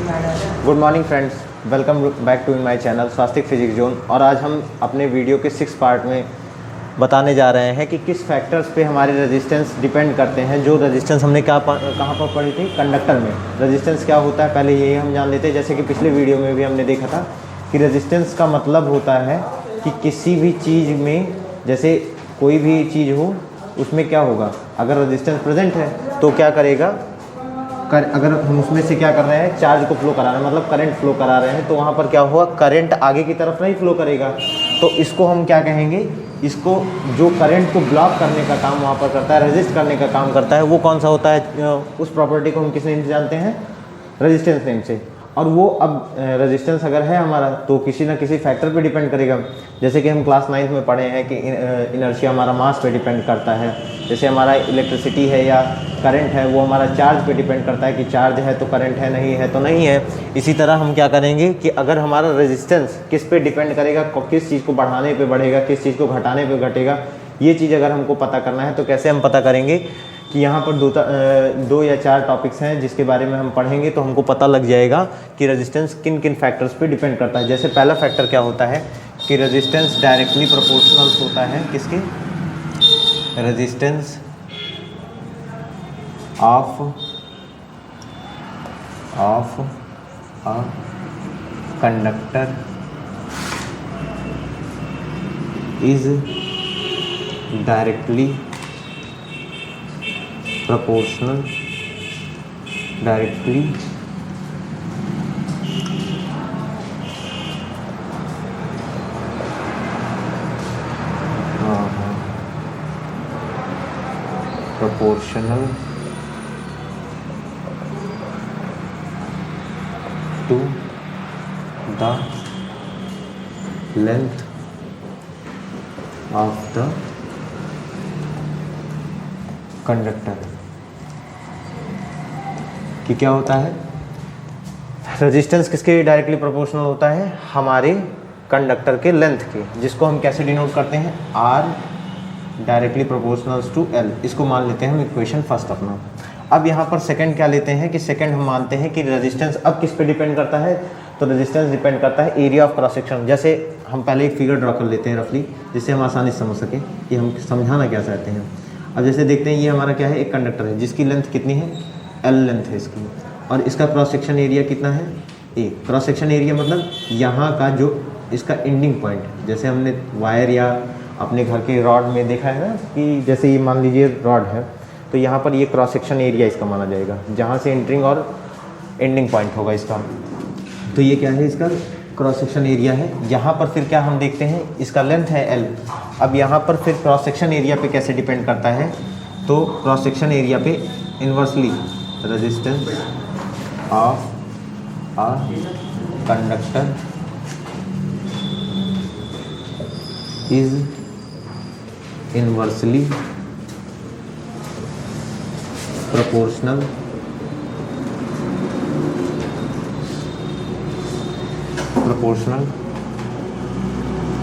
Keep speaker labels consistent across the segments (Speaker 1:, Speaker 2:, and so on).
Speaker 1: Good morning friends, welcome back to my channel Swastik physics zone. और आज हम अपने वीडियो के 6 पार्ट में बताने जा रहे हैं कि किस फैक्टर्स पे हमारे रेजिस्टेंस डिपेंड करते हैं। जो रेजिस्टेंस हमने कहाँ पर पढ़ी थी, कंडक्टर में रेजिस्टेंस क्या होता है पहले यही हम जान लेते हैं। जैसे कि पिछले वीडियो में भी हमने देखा था कि रेजिस्टेंस का मतलब होता है कि किसी भी चीज़ में, जैसे कोई भी चीज़ हो उसमें क्या होगा, अगर रेजिस्टेंस प्रेजेंट है तो क्या करेगा, अगर हम उसमें से क्या कर रहे हैं, चार्ज को फ्लो करा रहे हैं, मतलब करंट फ्लो करा रहे हैं, तो वहाँ पर क्या हुआ, करंट आगे की तरफ नहीं फ्लो करेगा। तो इसको हम क्या कहेंगे, इसको जो करंट को ब्लॉक करने का काम वहाँ पर करता है, रेजिस्ट करने का काम करता है, वो कौन सा होता है, उस प्रॉपर्टी को हम किस नेम से जानते हैं, रेजिस्टेंस नेम से। और वो अब रेजिस्टेंस अगर है हमारा तो किसी ना किसी फैक्टर पे डिपेंड करेगा। जैसे कि हम क्लास 9th में पढ़े हैं कि इनर्शिया हमारा मास पे डिपेंड करता है। जैसे हमारा इलेक्ट्रिसिटी है या करंट है वो हमारा चार्ज पे डिपेंड करता है कि चार्ज है तो करंट है, नहीं है तो नहीं है। इसी तरह हम क्या करेंगे कि अगर हमारा रेजिस्टेंस किस पे डिपेंड करेगा, किस चीज़ को बढ़ाने पे बढ़ेगा, किस चीज़ को घटाने पे घटेगा, ये चीज़ अगर हमको पता करना है तो कैसे हम पता करेंगे कि यहाँ पर दो या चार टॉपिक्स हैं जिसके बारे में हम पढ़ेंगे तो हमको पता लग जाएगा कि रेजिस्टेंस किन किन फैक्टर्स पे डिपेंड करता है। जैसे पहला फैक्टर क्या होता है कि रेजिस्टेंस डायरेक्टली प्रोपोर्शनल होता है किसके, resistance of a conductor is directly proportional directly proportional to the length of the conductor। कि क्या होता है, रेजिस्टेंस किसके डायरेक्टली प्रोपोर्शनल होता है, हमारे कंडक्टर के लेंथ के, जिसको हम कैसे डिनोट करते हैं, R directly proportional to L. इसको मान लेते हैं हम इक्वेशन फर्स्ट अपना। अब यहाँ पर सेकंड क्या लेते हैं कि सेकंड हम मानते हैं कि रेजिस्टेंस अब किस पे डिपेंड करता है, तो रेजिस्टेंस डिपेंड करता है एरिया ऑफ क्रॉस सेक्शन। जैसे हम पहले एक फिगर ड्रॉ कर लेते हैं रफली, जिससे हम आसानी से समझ सकें कि हम समझाना क्या चाहते हैं। अब जैसे देखते हैं ये हमारा क्या है, एक कंडक्टर है जिसकी लेंथ कितनी है, एल लेंथ है इसकी, और इसका क्रॉस सेक्शन एरिया कितना है, ए। क्रॉस सेक्शन एरिया मतलब यहाँ का जो इसका एंडिंग पॉइंट, जैसे हमने वायर या अपने घर के रॉड में देखा है ना कि जैसे ये मान लीजिए रॉड है, तो यहाँ पर ये क्रॉस सेक्शन एरिया इसका माना जाएगा, जहाँ से एंट्रिंग और एंडिंग पॉइंट होगा इसका। तो ये क्या है, इसका क्रॉस सेक्शन एरिया है। यहाँ पर फिर क्या हम देखते हैं, इसका लेंथ है एल। अब यहाँ पर फिर क्रॉस सेक्शन एरिया पे कैसे डिपेंड करता है, तो क्रॉस सेक्शन एरिया पे inversely resistance of a conductor is inversely proportional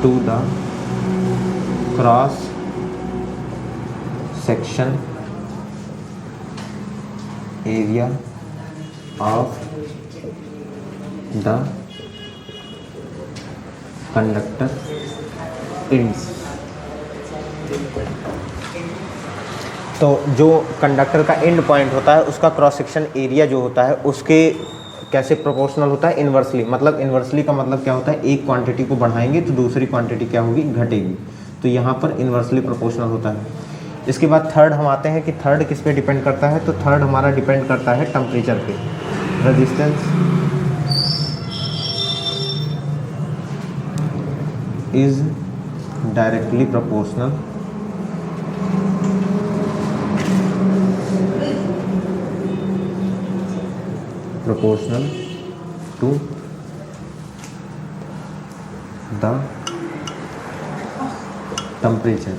Speaker 1: to the cross section area of the conductor ends. तो जो कंडक्टर का एंड पॉइंट होता है उसका क्रॉस सेक्शन एरिया जो होता है उसके कैसे प्रोपोर्शनल होता है, इन्वर्सली। मतलब इन्वर्सली का मतलब क्या होता है, एक क्वांटिटी को बढ़ाएंगे तो दूसरी क्वांटिटी क्या होगी, घटेगी। तो यहाँ पर इन्वर्सली प्रोपोर्शनल होता है। इसके बाद थर्ड हम आते हैं कि थर्ड किस पे डिपेंड करता है, तो थर्ड हमारा डिपेंड करता है टेम्परेचर पे। Resistance is directly proportional to the temperature.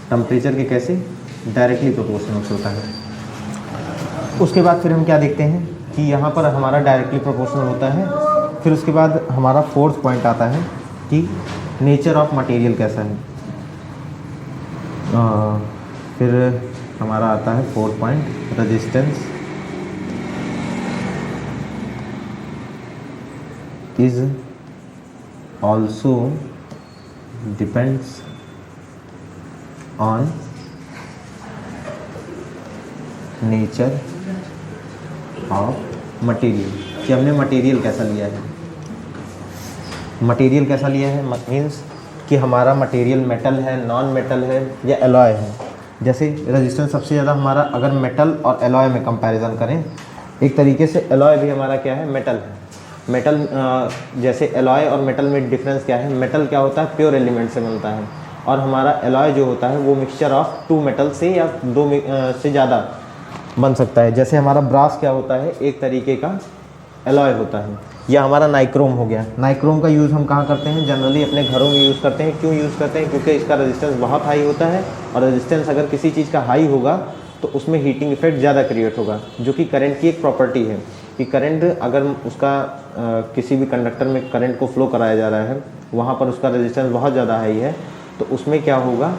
Speaker 1: Temperature के कैसे, डायरेक्टली प्रोपोर्शनल होता है। उसके बाद फिर हम क्या देखते हैं कि यहाँ पर हमारा डायरेक्टली प्रोपोर्शनल होता है। फिर उसके बाद हमारा फोर्थ पॉइंट आता है कि नेचर ऑफ मटेरियल कैसा है। फिर हमारा आता है fourth point, resistance is also depends on nature of material, कि हमने मटेरियल कैसा लिया है। मटेरियल कैसा लिया है मीन्स कि हमारा मटेरियल मेटल है, नॉन मेटल है या एलॉय है। जैसे रेजिस्टेंस सबसे ज़्यादा हमारा अगर मेटल और एलॉय में कंपैरिजन करें, एक तरीके से एलॉय भी हमारा क्या है, मेटल है। मेटल जैसे एलॉय और मेटल में डिफरेंस क्या है, मेटल क्या होता है, प्योर एलिमेंट से बनता है, और हमारा एलॉय जो होता है वो मिक्सचर ऑफ टू मेटल से या दो से ज़्यादा बन सकता है। जैसे हमारा ब्रास क्या होता है, एक तरीके का एलॉय होता है, या हमारा नाइक्रोम हो गया। नाइक्रोम का यूज़ हम कहाँ करते हैं, जनरली अपने घरों में यूज़ करते हैं। क्यों यूज़ करते हैं, क्योंकि इसका रेजिस्टेंस बहुत हाई होता है, और रेजिस्टेंस अगर किसी चीज़ का हाई होगा तो उसमें हीटिंग इफेक्ट ज़्यादा क्रिएट होगा, जो कि करंट की एक प्रॉपर्टी है कि करंट अगर उसका किसी भी कंडक्टर में करंट को फ्लो कराया जा रहा है, वहाँ पर उसका रेजिस्टेंस बहुत ज़्यादा हाई है, तो उसमें क्या होगा,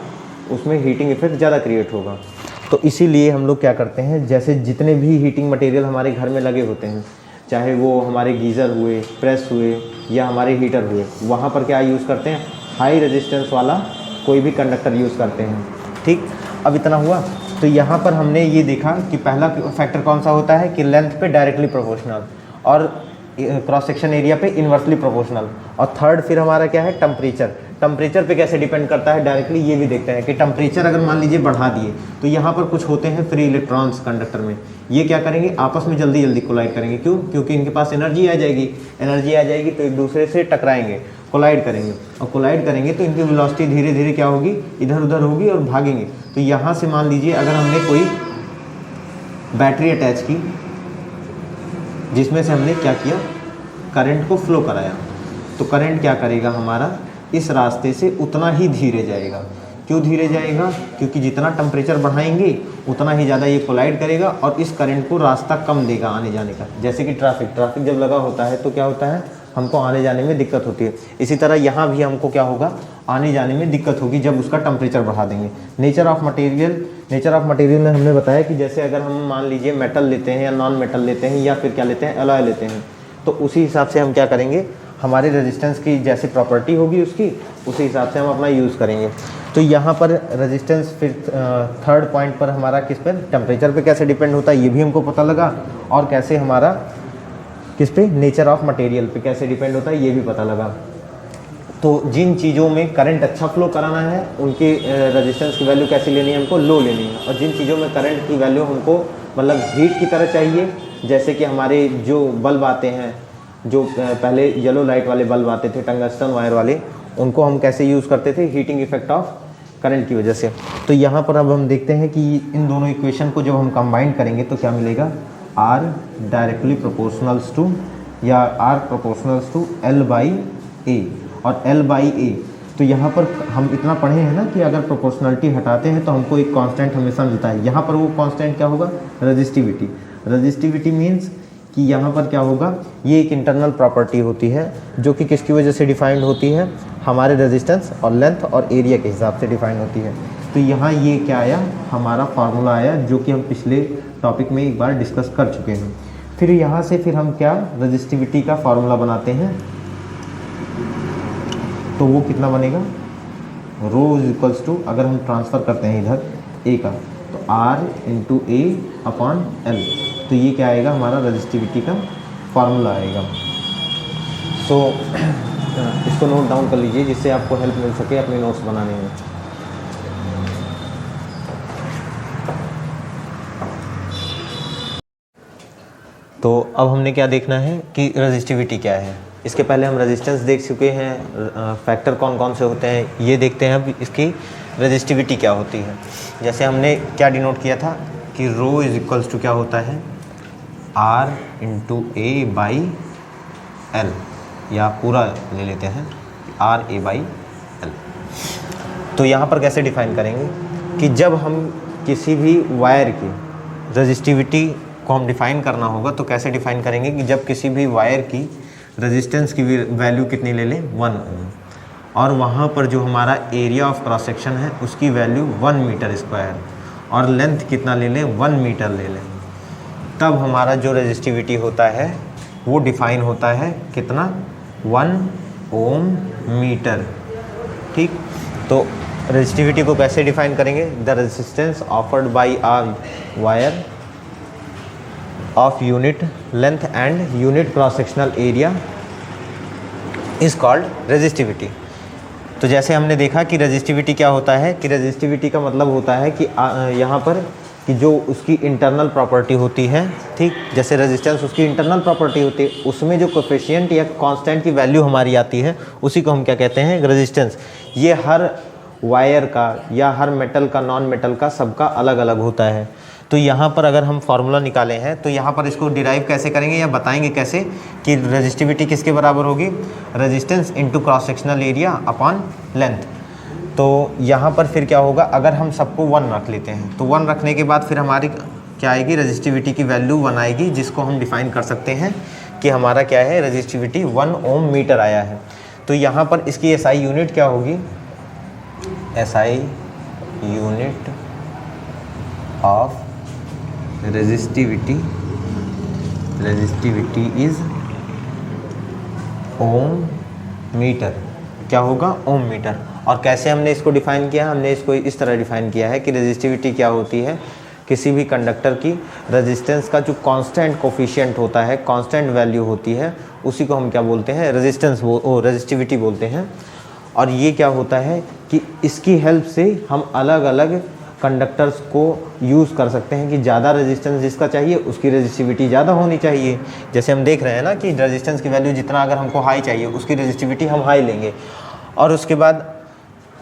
Speaker 1: उसमें हीटिंग इफेक्ट ज़्यादा क्रिएट होगा। तो इसीलिए हम लोग क्या करते हैं, जैसे जितने भी हीटिंग मटेरियल हमारे घर में लगे होते हैं, चाहे वो हमारे गीज़र हुए, प्रेस हुए या हमारे हीटर हुए, वहाँ पर क्या यूज़ करते हैं, हाई रेजिस्टेंस वाला कोई भी कंडक्टर यूज़ करते हैं। ठीक, अब इतना हुआ। तो यहाँ पर हमने ये देखा कि पहला फैक्टर कौन सा होता है कि लेंथ पे डायरेक्टली प्रोपोर्शनल, और क्रॉस सेक्शन एरिया पे इन्वर्सली प्रोपोर्शनल, और थर्ड फिर हमारा क्या है, टेम्परेचर। टेम्परेचर पे कैसे डिपेंड करता है डायरेक्टली, ये भी देखते हैं कि टेम्परेचर अगर मान लीजिए बढ़ा दिए तो यहाँ पर कुछ होते हैं फ्री इलेक्ट्रॉन्स कंडक्टर में, ये क्या करेंगे, आपस में जल्दी जल्दी कोलाइड करेंगे। क्यों, क्योंकि इनके पास एनर्जी आ जाएगी, एनर्जी आ जाएगी तो एक दूसरे से टकराएंगे, कोलाइड करेंगे, और कोलाइड करेंगे तो इनकी वेलोसिटी धीरे धीरे क्या होगी, इधर उधर होगी और भागेंगे। तो यहाँ से मान लीजिए अगर हमने कोई बैटरी अटैच की जिसमें से हमने क्या किया, करंट को फ्लो कराया, तो करंट क्या करेगा, हमारा इस रास्ते से उतना ही धीरे जाएगा। क्यों धीरे जाएगा, क्योंकि जितना टेम्परेचर बढ़ाएंगे उतना ही ज़्यादा ये कोलाइड करेगा और इस करंट को रास्ता कम देगा आने जाने का। जैसे कि ट्रैफिक जब लगा होता है तो क्या होता है, हमको आने जाने में दिक्कत होती है। इसी तरह यहाँ भी हमको क्या होगा, आने जाने में दिक्कत होगी जब उसका टेम्परेचर बढ़ा देंगे। नेचर ऑफ मटेरियल में हमने बताया कि जैसे अगर हम मान लीजिए मेटल लेते हैं या नॉन मेटल लेते हैं या फिर क्या लेते हैं, एलॉय लेते हैं, तो उसी हिसाब से हम क्या करेंगे, हमारे रेजिस्टेंस की जैसी प्रॉपर्टी होगी उसकी, उसी हिसाब से हम अपना यूज़ करेंगे। तो यहाँ पर रेजिस्टेंस फिर थर्ड पॉइंट पर हमारा किस पर, टेम्परेचर पे कैसे डिपेंड होता है ये भी हमको पता लगा, और कैसे हमारा किस पे, नेचर ऑफ मटेरियल पे कैसे डिपेंड होता है ये भी पता लगा। तो जिन चीज़ों में करंट अच्छा फ्लो कराना है उनकी रेजिस्टेंस की वैल्यू कैसी लेनी है, हमको लो लेनी है, और जिन चीज़ों में करंट की वैल्यू हमको मतलब हीट की तरह चाहिए, जैसे कि हमारे जो बल्ब आते हैं, जो पहले येलो लाइट वाले बल्ब आते थे टंगस्टन वायर वाले, उनको हम कैसे यूज़ करते थे, हीटिंग इफेक्ट ऑफ करंट की वजह से। तो यहाँ पर अब हम देखते हैं कि इन दोनों इक्वेशन को जब हम कंबाइन करेंगे तो क्या मिलेगा, R डायरेक्टली प्रोपोर्शनल्स टू या R प्रोपोर्शनल्स टू L/A, और L/A। तो यहाँ पर हम इतना पढ़े हैं ना कि अगर प्रोपोर्शनलिटी हटाते हैं तो हमको एक कांस्टेंट हमेशा मिलता है। यहाँ पर वो कांस्टेंट क्या होगा, रेजिस्टिविटी। रेजिस्टिविटी मीन्स कि यहाँ पर क्या होगा, ये एक इंटरनल प्रॉपर्टी होती है जो कि किसकी वजह से डिफाइंड होती है, हमारे रेजिस्टेंस और लेंथ और एरिया के हिसाब से डिफाइंड होती है। तो यहाँ ये क्या आया, हमारा फार्मूला आया जो कि हम पिछले टॉपिक में एक बार डिस्कस कर चुके हैं। फिर यहाँ से फिर हम क्या रेजिस्टिविटी का फार्मूला बनाते हैं, तो वो कितना बनेगा, रो इज इक्वल्स टू, अगर हम ट्रांसफ़र करते हैं इधर ए का, तो R/A/L, तो ये क्या आएगा, हमारा रेजिस्टिविटी का फार्मूला आएगा। सो इसको नोट डाउन कर लीजिए जिससे आपको हेल्प मिल सके अपने नोट्स बनाने में। तो अब हमने क्या देखना है कि रेजिस्टिविटी क्या है। इसके पहले हम रेजिस्टेंस देख चुके हैं, फैक्टर कौन कौन से होते हैं ये देखते हैं अब इसकी रेजिस्टिविटी क्या होती है। जैसे हमने क्या डिनोट किया था कि रो इज इक्वल्स टू क्या होता है, R/A/L, या पूरा ले लेते हैं R/A/L। तो यहाँ पर कैसे डिफाइन करेंगे कि जब हम किसी भी वायर की रेजिस्टिविटी को हम डिफ़ाइन करना होगा तो कैसे डिफ़ाइन करेंगे कि जब किसी भी वायर की रेजिस्टेंस की वैल्यू कितनी ले लें, 1 ओम, और वहाँ पर जो हमारा एरिया ऑफ क्रॉस सेक्शन है उसकी वैल्यू 1 मीटर स्क्वायर, और लेंथ कितना ले लें, 1 मीटर ले लें, तब हमारा जो रेजिस्टिविटी होता है वो डिफ़ाइन होता है कितना, 1 ओम मीटर। ठीक, तो रेजिस्टिविटी को कैसे डिफाइन करेंगे? The resistance offered by a wire of unit length and unit cross sectional area is called resistivity. तो जैसे हमने देखा कि रेजिस्टिविटी क्या होता है, कि रेजिस्टिविटी का मतलब होता है कि यहाँ पर कि जो उसकी इंटरनल प्रॉपर्टी होती है, ठीक, जैसे रेजिस्टेंस उसकी इंटरनल प्रॉपर्टी होती है, उसमें जो कोफिशिएंट या कांस्टेंट की वैल्यू हमारी आती है उसी को हम क्या कहते हैं? रेजिस्टेंस। ये हर वायर का या हर मेटल का, नॉन मेटल का, सबका अलग अलग होता है। तो यहाँ पर अगर हम फार्मूला निकाले हैं तो यहाँ पर इसको डिराइव कैसे करेंगे या बताएंगे कैसे कि रेजिस्टिविटी किसके बराबर होगी? Resistance into cross sectional area upon length. तो यहाँ पर फिर क्या होगा, अगर हम सबको 1 रख लेते हैं तो 1 रखने के बाद फिर हमारी क्या आएगी? रेजिस्टिविटी की वैल्यू 1 आएगी, जिसको हम डिफाइन कर सकते हैं कि हमारा क्या है? रेजिस्टिविटी 1 ओम मीटर आया है। तो यहाँ पर इसकी SI यूनिट क्या होगी? SI unit of resistivity is ohm metre. क्या होगा? Ohm metre. और कैसे हमने इसको डिफाइन किया? हमने इसको इस तरह डिफाइन किया है कि रेजिस्टिविटी क्या होती है? किसी भी कंडक्टर की रेजिस्टेंस का जो कांस्टेंट कोफिशिएंट होता है, कांस्टेंट वैल्यू होती है, उसी को हम क्या बोलते हैं? रेजिस्टिविटी बोलते हैं। और ये क्या होता है कि इसकी हेल्प से हम अलग अलग कंडक्टर्स को यूज़ कर सकते हैं कि ज़्यादा रेजिस्टेंस जिसका चाहिए उसकी रेजिस्टिविटी ज़्यादा होनी चाहिए। जैसे हम देख रहे हैं ना कि रेजिस्टेंस की वैल्यू जितना अगर हमको हाई चाहिए उसकी रेजिस्टिविटी हम हाई लेंगे। और उसके बाद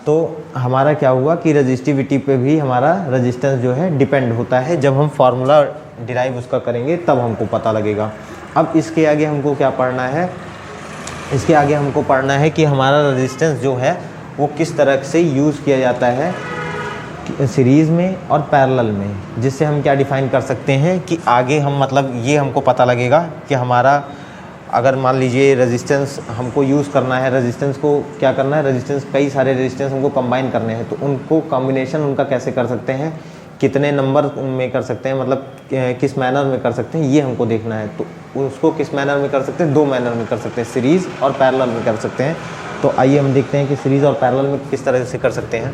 Speaker 1: तो हमारा क्या हुआ कि रेजिस्टिविटी पे भी हमारा रेजिस्टेंस जो है डिपेंड होता है। जब हम फार्मूला डिराइव उसका करेंगे तब हमको पता लगेगा। अब इसके आगे हमको क्या पढ़ना है? इसके आगे हमको पढ़ना है कि हमारा रेजिस्टेंस जो है वो किस तरह से यूज़ किया जाता है सीरीज़ में और पैरेलल में, जिससे हम क्या डिफ़ाइन कर सकते हैं कि आगे हम मतलब ये हमको पता लगेगा कि हमारा अगर मान लीजिए रेजिस्टेंस हमको यूज़ करना है, रेजिस्टेंस को क्या करना है? रेजिस्टेंस कई सारे रेजिस्टेंस हमको कंबाइन करने हैं, तो उनको कॉम्बिनेशन उनका कैसे कर सकते हैं, कितने नंबर में कर सकते हैं, मतलब किस मैनर में कर सकते हैं, ये हमको देखना है। तो उसको किस मैनर में कर सकते हैं? 2 मैनर में कर सकते हैं, सीरीज़ और पैरेलल में कर सकते हैं। तो आइए हम देखते हैं कि सीरीज़ और पैरेलल में किस तरह से कर सकते हैं।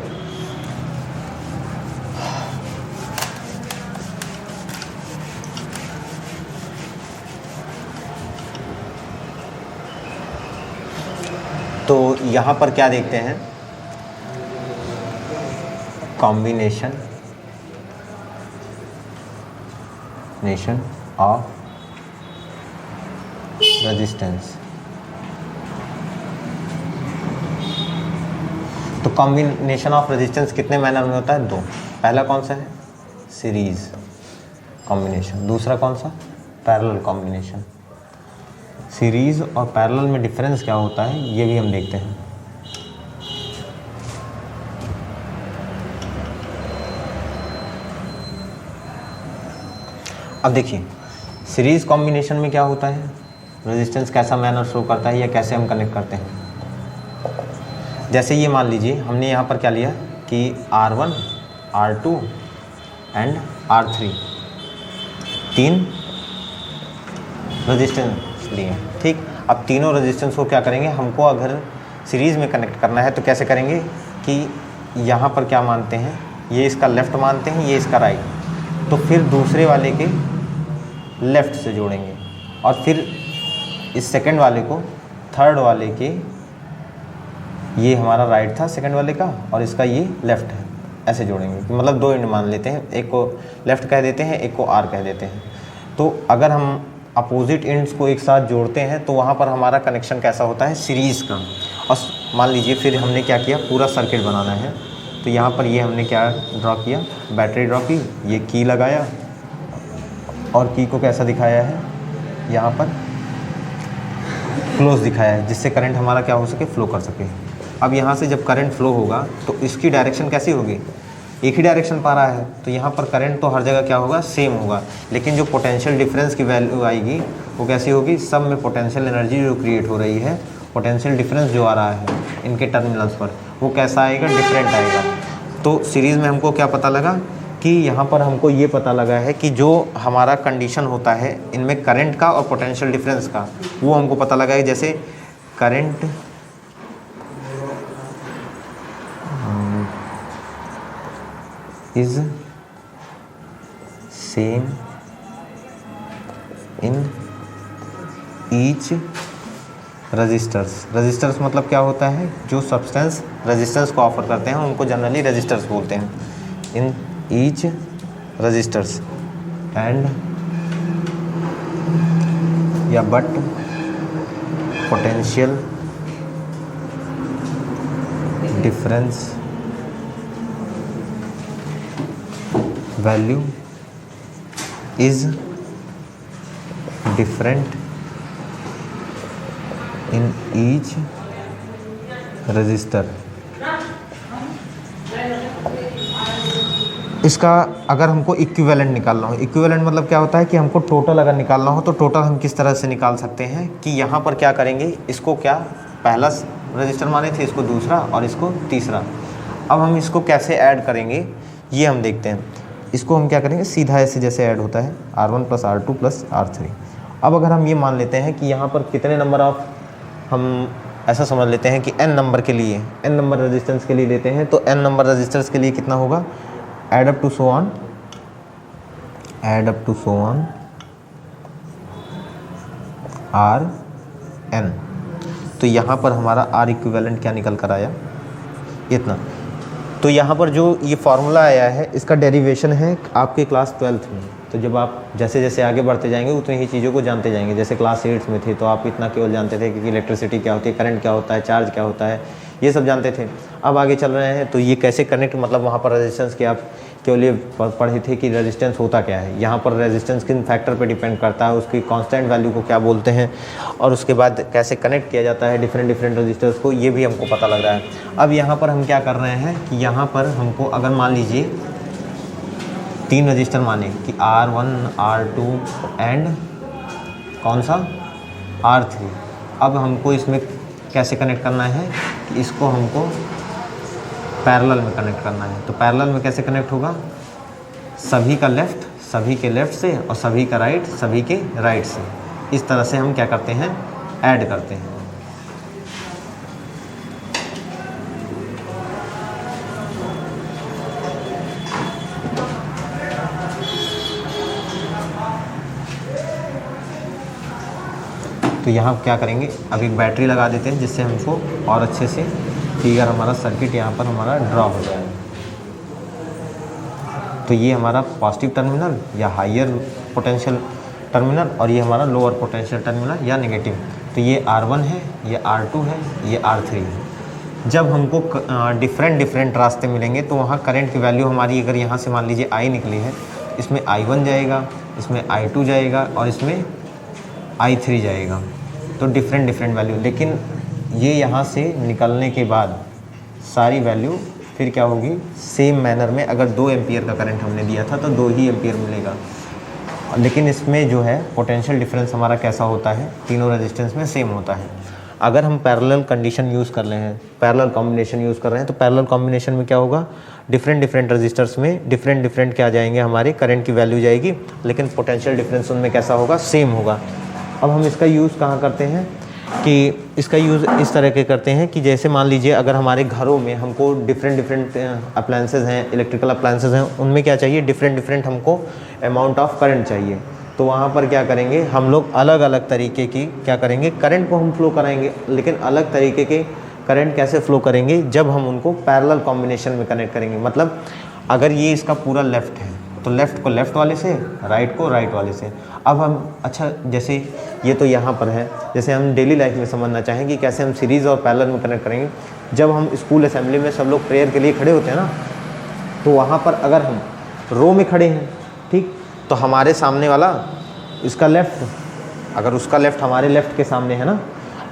Speaker 1: तो यहाँ पर क्या देखते हैं? Combination of resistance. तो कॉम्बिनेशन ऑफ रेजिस्टेंस कितने मैनर में होता है? 2। पहला कौन सा है? Series combination. दूसरा कौन सा? Parallel combination. सीरीज़ और पैरेलल में डिफरेंस क्या होता है ये भी हम देखते हैं। अब देखिए सीरीज़ कॉम्बिनेशन में क्या होता है? रेजिस्टेंस कैसा मैनर शो करता है या कैसे हम कनेक्ट करते हैं। जैसे ये मान लीजिए हमने यहाँ पर क्या लिया कि R1, R2 and R3 3 resistance लिए, ठीक। अब तीनों रेजिस्टेंस को क्या करेंगे? हमको अगर सीरीज़ में कनेक्ट करना है तो कैसे करेंगे कि यहाँ पर क्या मानते हैं, ये इसका लेफ़्ट मानते हैं, ये इसका राइट, तो फिर दूसरे वाले के लेफ़्ट से जोड़ेंगे और फिर इस सेकंड वाले को थर्ड वाले के, ये हमारा राइट था सेकंड वाले का और इसका ये लेफ़्ट है, ऐसे जोड़ेंगे। मतलब 2 एंड मान लेते हैं, एक को लेफ़्ट कह देते हैं, एक को आर कह देते हैं। तो अगर हम अपोजिट एंड्स को एक साथ जोड़ते हैं तो वहाँ पर हमारा कनेक्शन कैसा होता है? सीरीज़ का। और मान लीजिए फिर हमने क्या किया, पूरा सर्किट बनाना है, तो यहाँ पर ये हमने क्या ड्रॉ किया? बैटरी ड्रॉ की, ये की लगाया और की को कैसा दिखाया है? यहाँ पर क्लोज दिखाया है, जिससे करंट हमारा क्या हो सके? फ्लो कर सके। अब यहाँ से जब करंट फ्लो होगा तो इसकी डायरेक्शन कैसी होगी? एक ही डायरेक्शन पा रहा है, तो यहाँ पर करंट तो हर जगह क्या होगा? सेम होगा, लेकिन जो पोटेंशियल डिफरेंस की वैल्यू आएगी वो कैसी होगी? सब में पोटेंशियल एनर्जी जो क्रिएट हो रही है, पोटेंशियल डिफरेंस जो आ रहा है इनके टर्मिनल्स पर, वो कैसा आएगा? डिफरेंट आएगा। तो सीरीज़ में हमको क्या पता लगा कि यहाँ पर हमको ये पता लगा है कि जो हमारा कंडीशन होता है इनमें करंट का और पोटेंशियल डिफरेंस का, वो हमको पता लगा है। जैसे current is same in each resistors मतलब क्या होता है, जो सब्सटेंस रेजिस्टेंस को ऑफर करते हैं उनको जनरली रजिस्टर्स बोलते हैं। इन ईच रजिस्टर्स एंड या but potential difference value is different in each resistor. इसका अगर हमको इक्विवेलेंट निकालना हो, इक्विवेलेंट मतलब क्या होता है कि हमको टोटल अगर निकालना हो तो टोटल हम किस तरह से निकाल सकते हैं कि यहाँ पर क्या करेंगे, इसको क्या पहला रजिस्टर माने थे, इसको दूसरा और इसको तीसरा। अब हम इसको कैसे ऐड करेंगे ये हम देखते हैं। इसको हम क्या करेंगे, सीधा ऐसे जैसे ऐड होता है R1 + R2 + R3। अब अगर हम ये मान लेते हैं कि यहाँ पर कितने नंबर ऑफ, हम ऐसा समझ लेते हैं कि n नंबर के लिए, n नंबर रेजिस्टेंस के लिए लेते हैं, तो n नंबर रेजिस्टेंस के लिए कितना होगा, add up to so on Rn। तो यहाँ पर हमारा R इक्विवेलेंट क्या निकल कर आया, इतना। तो यहाँ पर जो ये फार्मूला आया है इसका डेरिवेशन है आपके क्लास 12th में। तो जब आप जैसे जैसे आगे बढ़ते जाएंगे उतनी ही चीज़ों को जानते जाएंगे। जैसे क्लास 8 में थे तो आप इतना केवल जानते थे कि इलेक्ट्रिसिटी क्या होती है, करंट क्या होता है, चार्ज क्या होता है, ये सब जानते थे। अब आगे चल रहे हैं तो ये कैसे कनेक्ट, मतलब वहाँ पर रेजिस्टेंस के आप केवल ये पढ़े थे कि रेजिस्टेंस होता क्या है। यहाँ पर रेजिस्टेंस किन फैक्टर पे डिपेंड करता है, उसकी कांस्टेंट वैल्यू को क्या बोलते हैं, और उसके बाद कैसे कनेक्ट किया जाता है डिफरेंट रजिस्टर्स को, ये भी हमको पता लग रहा है। अब यहाँ पर हम क्या कर रहे हैं कि यहाँ पर हमको अगर मान लीजिए 3 रजिस्टर माने कि R1 R2 एंड कौन सा R3। अब हमको इसमें कैसे कनेक्ट करना है कि इसको हमको पैरेलल में कनेक्ट करना है। तो पैरेलल में कैसे कनेक्ट होगा, सभी का लेफ़्ट सभी के लेफ़्ट से और सभी का राइट सभी के राइट से। इस तरह से हम क्या करते हैं, ऐड करते हैं। तो यहाँ क्या करेंगे, अब एक बैटरी लगा देते हैं जिससे हमको और अच्छे से फिगर हमारा सर्किट यहाँ पर हमारा ड्रॉ हो जाए। तो ये हमारा पॉजिटिव टर्मिनल या हायर पोटेंशियल टर्मिनल और ये हमारा लोअर पोटेंशियल टर्मिनल या नेगेटिव। तो ये R1 है, ये R2 है, ये R3 है। जब हमको डिफरेंट रास्ते मिलेंगे तो वहाँ करंट की वैल्यू हमारी, अगर यहाँ से मान लीजिए I निकली है, इसमें I1 जाएगा, इसमें I2 जाएगा और इसमें I3 जाएगा। तो डिफरेंट वैल्यू, लेकिन ये यहाँ से निकलने के बाद सारी वैल्यू फिर क्या होगी, सेम मैनर में। अगर 2 एम्पियर का करंट हमने दिया था तो 2 ही एम्पियर मिलेगा। लेकिन इसमें जो है पोटेंशियल डिफरेंस हमारा कैसा होता है, तीनों रेजिस्टेंस में सेम होता है। अगर हम पैरेलल कंडीशन यूज़ कर रहे हैं, पैरेलल कॉम्बिनेशन यूज़ कर रहे हैं, तो पैरेलल कॉम्बिनेशन में क्या होगा, डिफरेंट रजिस्टर्स में डिफरेंट क्या जाएंगे, हमारे करंट की वैल्यू जाएगी, लेकिन पोटेंशियल डिफरेंस उनमें कैसा होगा, सेम होगा। अब हम इसका यूज़ कहाँ करते हैं कि इसका यूज़ इस तरह के करते हैं कि जैसे मान लीजिए अगर हमारे घरों में हमको डिफरेंट अप्लायंसेस हैं, इलेक्ट्रिकल अप्लायंसेस हैं, उनमें क्या चाहिए, डिफरेंट हमको अमाउंट ऑफ करंट चाहिए। तो वहाँ पर क्या करेंगे, हम लोग अलग अलग तरीके की क्या करेंगे, करंट को हम फ्लो कराएंगे। लेकिन अलग तरीके के करंट कैसे फ्लो करेंगे, जब हम उनको पैरेलल कॉम्बिनेशन में कनेक्ट करेंगे। मतलब अगर ये इसका पूरा लेफ़्ट है तो लेफ़्ट को लेफ़्ट वाले से, राइट को राइट वाले से। अब हम अच्छा, जैसे ये तो यहाँ पर है, जैसे हम डेली लाइफ में समझना चाहें कि कैसे हम सीरीज़ और पैरेलल में कनेक्ट करेंगे। जब हम स्कूल असेंबली में सब लोग प्रेयर के लिए खड़े होते हैं ना, तो वहाँ पर अगर हम रो में खड़े हैं, ठीक, तो हमारे सामने वाला इसका लेफ़्ट, अगर उसका लेफ़्ट हमारे लेफ़्ट के सामने है ना,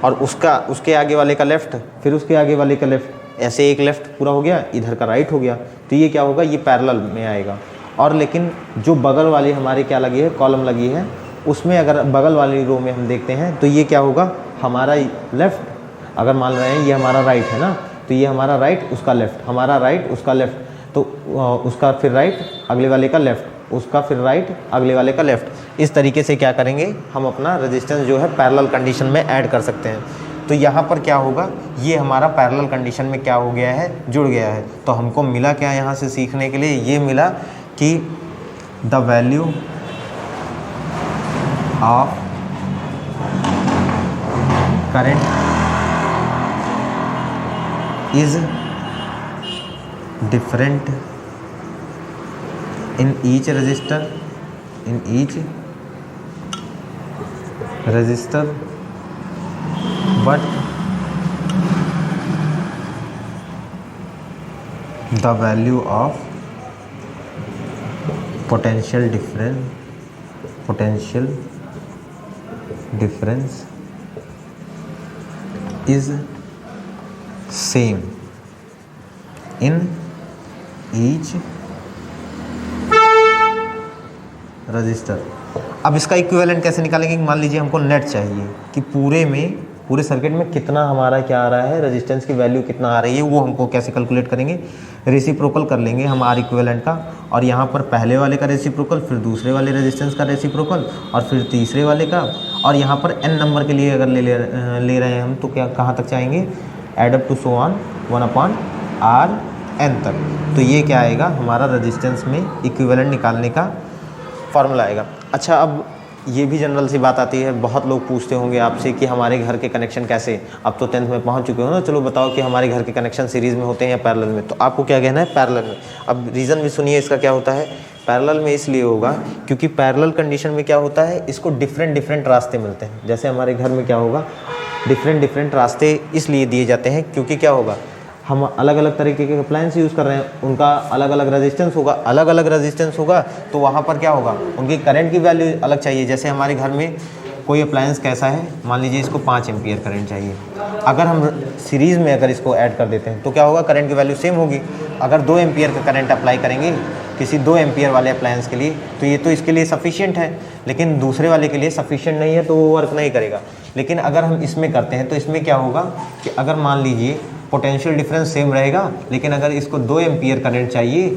Speaker 1: और उसके आगे वाले का लेफ़्ट, फिर उसके आगे वाले का लेफ़्ट, ऐसे एक लेफ़्ट पूरा हो गया, इधर का राइट हो गया, तो ये क्या होगा, ये पैरेलल में आएगा। और लेकिन जो बगल वाली हमारे क्या लगी है, कॉलम लगी है, उसमें अगर बगल वाली रो में हम देखते हैं तो ये क्या होगा, हमारा लेफ़्ट, अगर मान रहे हैं ये हमारा राइट है ना, तो ये हमारा राइट उसका लेफ़्ट, हमारा राइट उसका लेफ़्ट, तो उसका फिर राइट अगले वाले का लेफ़्ट, उसका फिर राइट अगले वाले का लेफ़्ट। इस तरीके से क्या करेंगे, हम अपना रेजिस्टेंस जो है पैरेलल कंडीशन में ऐड कर सकते हैं। तो यहाँ पर क्या होगा, ये हमारा पैरेलल कंडीशन में क्या हो गया है, जुड़ गया है। तो हमको मिला क्या यहाँ से सीखने के लिए, ये मिला कि the value of current is different in each resistor but the value of potential difference is same in each register. अब इसका इक्विवेलेंट कैसे निकालेंगे, मान लीजिए हमको नेट चाहिए कि पूरे सर्किट में कितना हमारा क्या आ रहा है, रेजिस्टेंस की वैल्यू कितना आ रही है, वो हमको कैसे कैलकुलेट करेंगे, रेसिप्रोकल कर लेंगे हम आर इक्विवेलेंट का, और यहाँ पर पहले वाले का रेसिप्रोकल, फिर दूसरे वाले रेजिस्टेंस का रेसिप्रोकल, और फिर तीसरे वाले का, और यहाँ पर n नंबर के लिए अगर ले रहे हैं हम तो क्या कहाँ तक चाहेंगे, add up to so on 1/Rn तक। तो ये क्या आएगा, हमारा रेजिस्टेंस में इक्विवेलेंट निकालने का फार्मूला आएगा। अच्छा, अब ये भी जनरल सी बात आती है, बहुत लोग पूछते होंगे आपसे कि हमारे घर के कनेक्शन कैसे, अब तो 10th में पहुंच चुके हो ना, चलो बताओ कि हमारे घर के कनेक्शन सीरीज़ में होते हैं या पैरेलल में। तो आपको क्या कहना है, पैरेलल में। अब रीज़न भी सुनिए इसका क्या होता है, पैरेलल में इसलिए होगा क्योंकि पैरेलल कंडीशन में क्या होता है, इसको डिफरेंट रास्ते मिलते हैं। जैसे हमारे घर में क्या होगा, डिफरेंट रास्ते इसलिए दिए जाते हैं क्योंकि क्या होगा, हम अलग अलग तरीके के अप्लायंस यूज़ कर रहे हैं, उनका अलग अलग रेजिस्टेंस होगा, तो वहाँ पर क्या होगा, उनकी करंट की वैल्यू अलग चाहिए। जैसे हमारे घर में कोई अप्लायंस कैसा है, मान लीजिए इसको 5 एम्पियर करंट चाहिए, अगर हम सीरीज़ में अगर इसको ऐड कर देते हैं तो क्या होगा, करंट की वैल्यू सेम होगी। अगर 2 एम्पियर का करंट अप्लाई करेंगे किसी 2 एम्पियर वाले अप्लायंस के लिए, तो ये तो इसके लिए सफिशिएंट है, लेकिन दूसरे वाले के लिए सफिशिएंट नहीं है, तो वो वर्क नहीं करेगा। लेकिन अगर हम इसमें करते हैं तो इसमें क्या होगा कि अगर मान लीजिए पोटेंशियल डिफरेंस सेम रहेगा, लेकिन अगर इसको 2 एम्पियर करंट चाहिए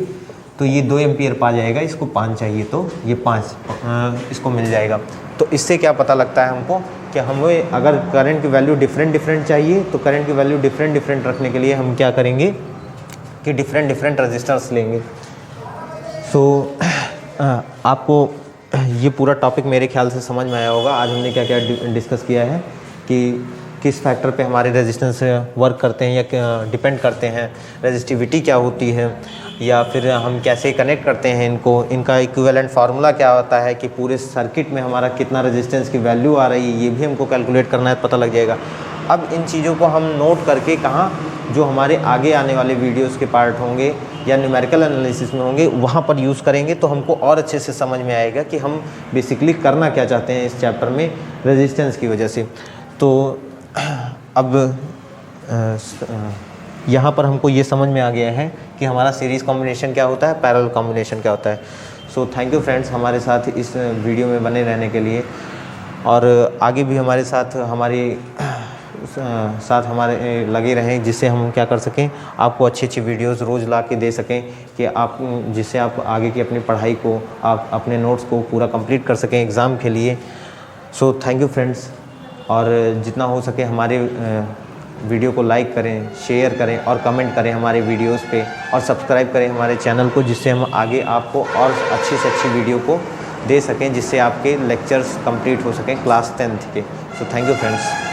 Speaker 1: तो ये 2 एम्पियर पा जाएगा, इसको 5 चाहिए तो ये 5 इसको मिल जाएगा। तो इससे क्या पता लगता है हमको कि हमें अगर करंट की वैल्यू डिफरेंट चाहिए तो करंट की वैल्यू डिफरेंट रखने के लिए हम क्या करेंगे कि डिफरेंट रजिस्टर्स लेंगे। सो आपको ये पूरा टॉपिक मेरे ख्याल से समझ में आया होगा। आज हमने क्या क्या डिस्कस किया है कि किस फैक्टर पे हमारे रेजिस्टेंस वर्क करते हैं या डिपेंड करते हैं, रेजिस्टिविटी क्या होती है, या फिर हम कैसे कनेक्ट करते हैं इनको, इनका इक्विवेलेंट फार्मूला क्या होता है कि पूरे सर्किट में हमारा कितना रेजिस्टेंस की वैल्यू आ रही है, ये भी हमको कैलकुलेट करना है, पता लग जाएगा। अब इन चीज़ों को हम नोट करके कहाँ, जो हमारे आगे आने वाले वीडियोस के पार्ट होंगे या न्यूमेरिकल एनालिसिस में होंगे, वहाँ पर यूज़ करेंगे तो हमको और अच्छे से समझ में आएगा कि हम बेसिकली करना क्या चाहते हैं इस चैप्टर में रेजिस्टेंस की वजह से। तो अब यहाँ पर हमको ये समझ में आ गया है कि हमारा सीरीज़ कॉम्बिनेशन क्या होता है, पैरेलल कॉम्बिनेशन क्या होता है। सो थैंक यू फ्रेंड्स हमारे साथ इस वीडियो में बने रहने के लिए, और आगे भी हमारे साथ हमारे लगे रहें, जिससे हम क्या कर सकें, आपको अच्छी वीडियोस रोज़ ला के दे सकें कि आप, जिससे आप आगे की अपनी पढ़ाई को, आप अपने नोट्स को पूरा कंप्लीट कर सकें एग्ज़ाम के लिए। सो थैंक यू फ्रेंड्स, और जितना हो सके हमारे वीडियो को लाइक करें, शेयर करें और कमेंट करें हमारे वीडियोस पे, और सब्सक्राइब करें हमारे चैनल को, जिससे हम आगे आपको और अच्छी से अच्छी वीडियो को दे सकें, जिससे आपके लेक्चर्स कंप्लीट हो सकें क्लास 10th के। So thank you friends.